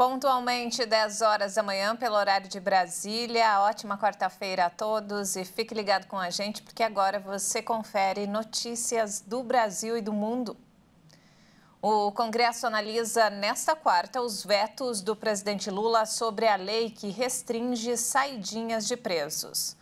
Pontualmente 10 horas da manhã, pelo horário de Brasília. Ótima quarta-feira a todos e fique ligado com a gente, porque agora você confere notícias do Brasil e do mundo. O Congresso analisa nesta quarta os vetos do presidente Lula sobre a lei que restringe saidinhas de presos.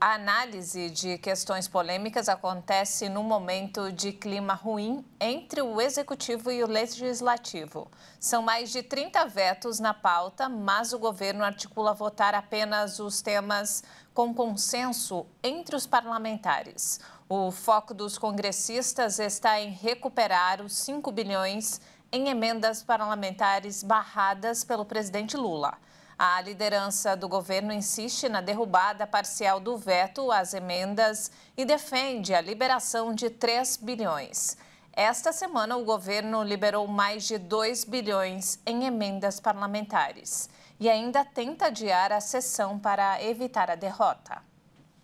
A análise de questões polêmicas acontece num momento de clima ruim entre o Executivo e o Legislativo. São mais de 30 vetos na pauta, mas o governo articula votar apenas os temas com consenso entre os parlamentares. O foco dos congressistas está em recuperar os 5 bilhões em emendas parlamentares barradas pelo presidente Lula. A liderança do governo insiste na derrubada parcial do veto às emendas e defende a liberação de 3 bilhões. Esta semana, o governo liberou mais de 2 bilhões em emendas parlamentares e ainda tenta adiar a sessão para evitar a derrota.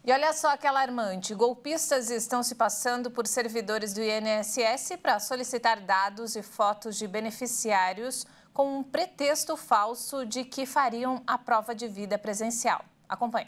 E olha só que alarmante, golpistas estão se passando por servidores do INSS para solicitar dados e fotos de beneficiários com um pretexto falso de que fariam a prova de vida presencial. Acompanhe.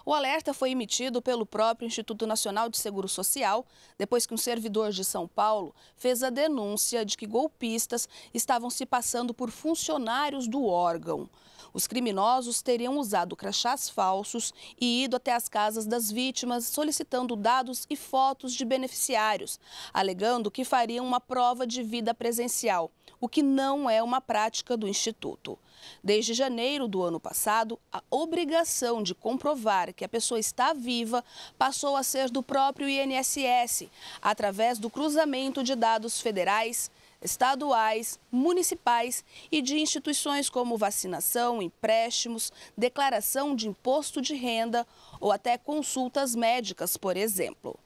O alerta foi emitido pelo próprio Instituto Nacional de Seguro Social, depois que um servidor de São Paulo fez a denúncia de que golpistas estavam se passando por funcionários do órgão. Os criminosos teriam usado crachás falsos e ido até as casas das vítimas solicitando dados e fotos de beneficiários, alegando que fariam uma prova de vida presencial, o que não é uma prática do Instituto. Desde janeiro do ano passado, a obrigação de comprovar que a pessoa está viva passou a ser do próprio INSS, através do cruzamento de dados federais, estaduais, municipais e de instituições como vacinação, empréstimos, declaração de imposto de renda ou até consultas médicas, por exemplo.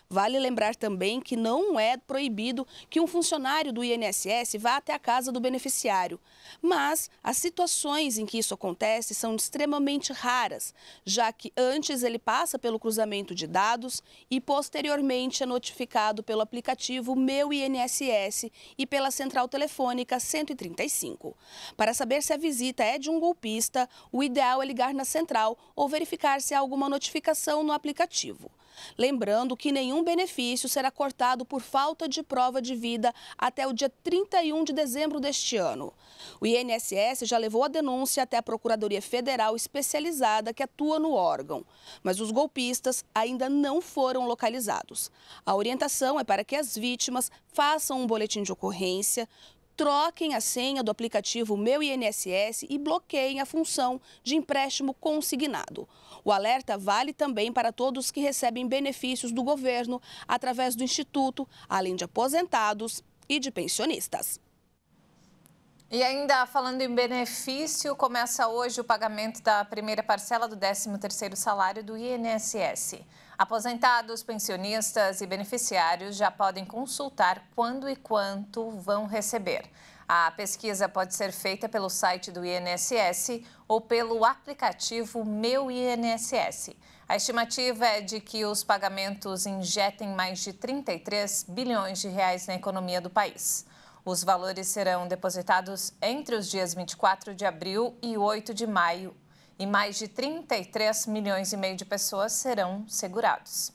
Vale lembrar também que não é proibido que um funcionário do INSS vá até a casa do beneficiário, mas as situações em que isso acontece são extremamente raras, já que antes ele passa pelo cruzamento de dados e posteriormente é notificado pelo aplicativo Meu INSS e pela central telefônica 135. Para saber se a visita é de um golpista, o ideal é ligar na central ou verificar se há alguma notificação no aplicativo. Lembrando que nenhum benefício será cortado por falta de prova de vida até o dia 31 de dezembro deste ano. O INSS já levou a denúncia até a Procuradoria Federal especializada que atua no órgão, mas os golpistas ainda não foram localizados. A orientação é para que as vítimas façam um boletim de ocorrência, troquem a senha do aplicativo Meu INSS e bloqueiem a função de empréstimo consignado. O alerta vale também para todos que recebem benefícios do governo através do Instituto, além de aposentados e de pensionistas. E ainda falando em benefício, começa hoje o pagamento da primeira parcela do 13º salário do INSS. Aposentados, pensionistas e beneficiários já podem consultar quando e quanto vão receber. A pesquisa pode ser feita pelo site do INSS ou pelo aplicativo Meu INSS. A estimativa é de que os pagamentos injetem mais de 33 bilhões de reais na economia do país. Os valores serão depositados entre os dias 24 de abril e 8 de maio. E mais de 33 milhões e meio de pessoas serão segurados.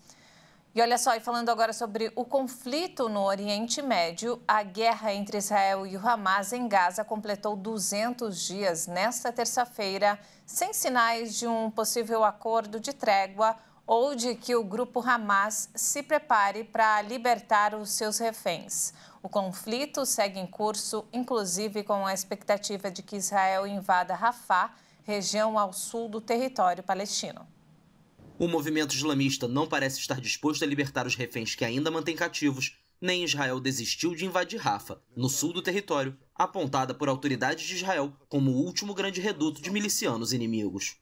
E olha só, e falando agora sobre o conflito no Oriente Médio, a guerra entre Israel e o Hamas em Gaza completou 200 dias nesta terça-feira, sem sinais de um possível acordo de trégua ou de que o grupo Hamas se prepare para libertar os seus reféns. O conflito segue em curso, inclusive com a expectativa de que Israel invada Rafah, região ao sul do território palestino. O movimento islamista não parece estar disposto a libertar os reféns que ainda mantém cativos, nem Israel desistiu de invadir Rafah, no sul do território, apontada por autoridades de Israel como o último grande reduto de milicianos inimigos.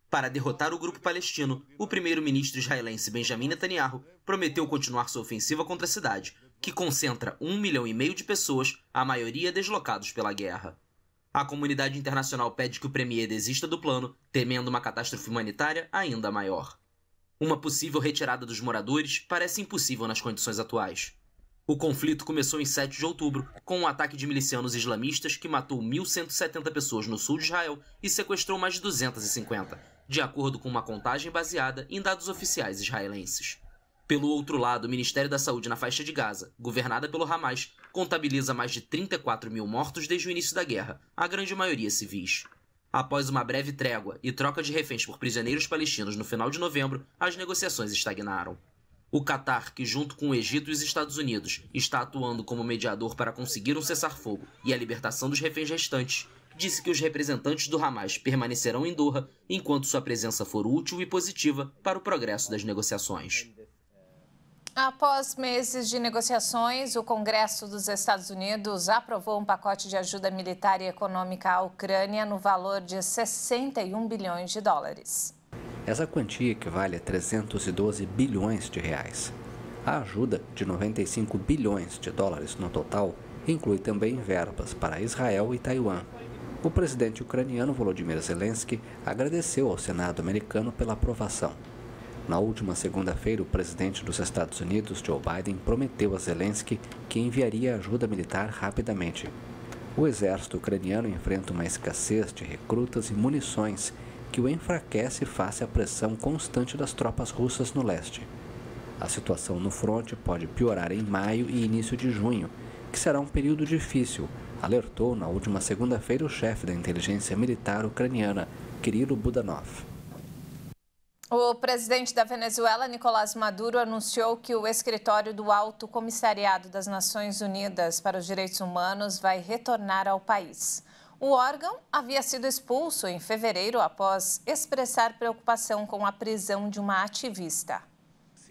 Para derrotar o grupo palestino, o primeiro-ministro israelense Benjamin Netanyahu prometeu continuar sua ofensiva contra a cidade, que concentra 1,5 milhão de pessoas, a maioria deslocados pela guerra. A comunidade internacional pede que o premier desista do plano, temendo uma catástrofe humanitária ainda maior. Uma possível retirada dos moradores parece impossível nas condições atuais. O conflito começou em 7 de outubro, com um ataque de milicianos islamistas que matou 1.170 pessoas no sul de Israel e sequestrou mais de 250, de acordo com uma contagem baseada em dados oficiais israelenses. Pelo outro lado, o Ministério da Saúde na faixa de Gaza, governada pelo Hamas, contabiliza mais de 34 mil mortos desde o início da guerra, a grande maioria civis. Após uma breve trégua e troca de reféns por prisioneiros palestinos no final de novembro, as negociações estagnaram. O Catar, que junto com o Egito e os Estados Unidos está atuando como mediador para conseguir um cessar-fogo e a libertação dos reféns restantes, disse que os representantes do Hamas permanecerão em Doha enquanto sua presença for útil e positiva para o progresso das negociações. Após meses de negociações, o Congresso dos Estados Unidos aprovou um pacote de ajuda militar e econômica à Ucrânia no valor de 61 bilhões de dólares. Essa quantia equivale a 312 bilhões de reais. A ajuda, de 95 bilhões de dólares no total, inclui também verbas para Israel e Taiwan. O presidente ucraniano Volodymyr Zelensky agradeceu ao Senado americano pela aprovação. Na última segunda-feira, o presidente dos Estados Unidos, Joe Biden, prometeu a Zelensky que enviaria ajuda militar rapidamente. O exército ucraniano enfrenta uma escassez de recrutas e munições que o enfraquece face à pressão constante das tropas russas no leste. A situação no fronte pode piorar em maio e início de junho, que será um período difícil, alertou na última segunda-feira o chefe da inteligência militar ucraniana, Kirilo Budanov. O presidente da Venezuela, Nicolás Maduro, anunciou que o escritório do Alto Comissariado das Nações Unidas para os Direitos Humanos vai retornar ao país. O órgão havia sido expulso em fevereiro após expressar preocupação com a prisão de uma ativista.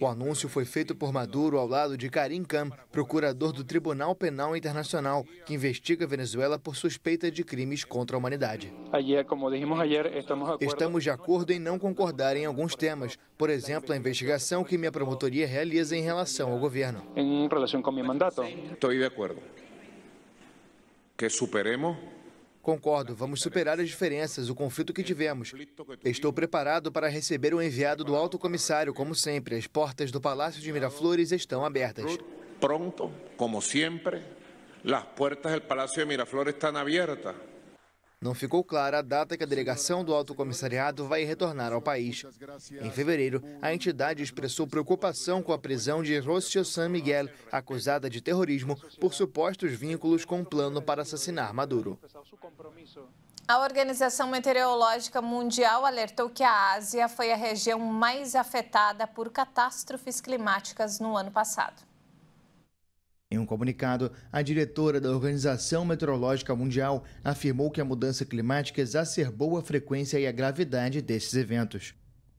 O anúncio foi feito por Maduro ao lado de Karim Khan, procurador do Tribunal Penal Internacional, que investiga a Venezuela por suspeita de crimes contra a humanidade. Estamos de acordo em não concordar em alguns temas, por exemplo, a investigação que minha promotoria realiza em relação ao governo. Estou de acordo. Que superemos. Concordo, vamos superar as diferenças, o conflito que tivemos. Estou preparado para receber o enviado do Alto Comissário, como sempre. As portas do Palácio de Miraflores estão abertas. Pronto, como sempre, as portas do Palácio de Miraflores estão abertas. Não ficou clara a data que a delegação do Alto Comissariado vai retornar ao país. Em fevereiro, a entidade expressou preocupação com a prisão de Rocio San Miguel, acusada de terrorismo por supostos vínculos com um plano para assassinar Maduro. A Organização Meteorológica Mundial alertou que a Ásia foi a região mais afetada por catástrofes climáticas no ano passado. Em um comunicado, a diretora da Organização Meteorológica Mundial afirmou que a mudança climática exacerbou a frequência e a gravidade desses eventos.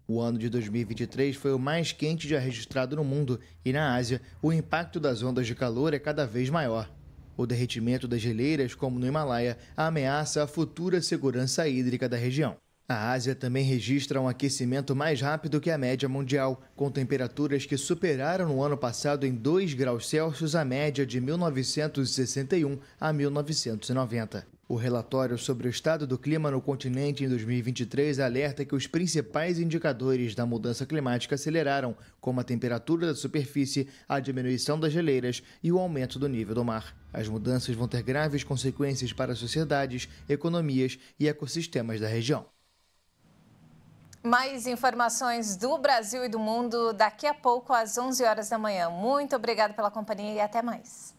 O ano de 2023 foi o mais quente já registrado no mundo e, na Ásia, o impacto das ondas de calor é cada vez maior. O derretimento das geleiras, como no Himalaia, ameaça a futura segurança hídrica da região. A Ásia também registra um aquecimento mais rápido que a média mundial, com temperaturas que superaram no ano passado em 2 graus Celsius a média de 1961 a 1990. O relatório sobre o estado do clima no continente em 2023 alerta que os principais indicadores da mudança climática aceleraram, como a temperatura da superfície, a diminuição das geleiras e o aumento do nível do mar. As mudanças vão ter graves consequências para sociedades, economias e ecossistemas da região. Mais informações do Brasil e do mundo daqui a pouco às 11 horas da manhã. Muito obrigada pela companhia e até mais.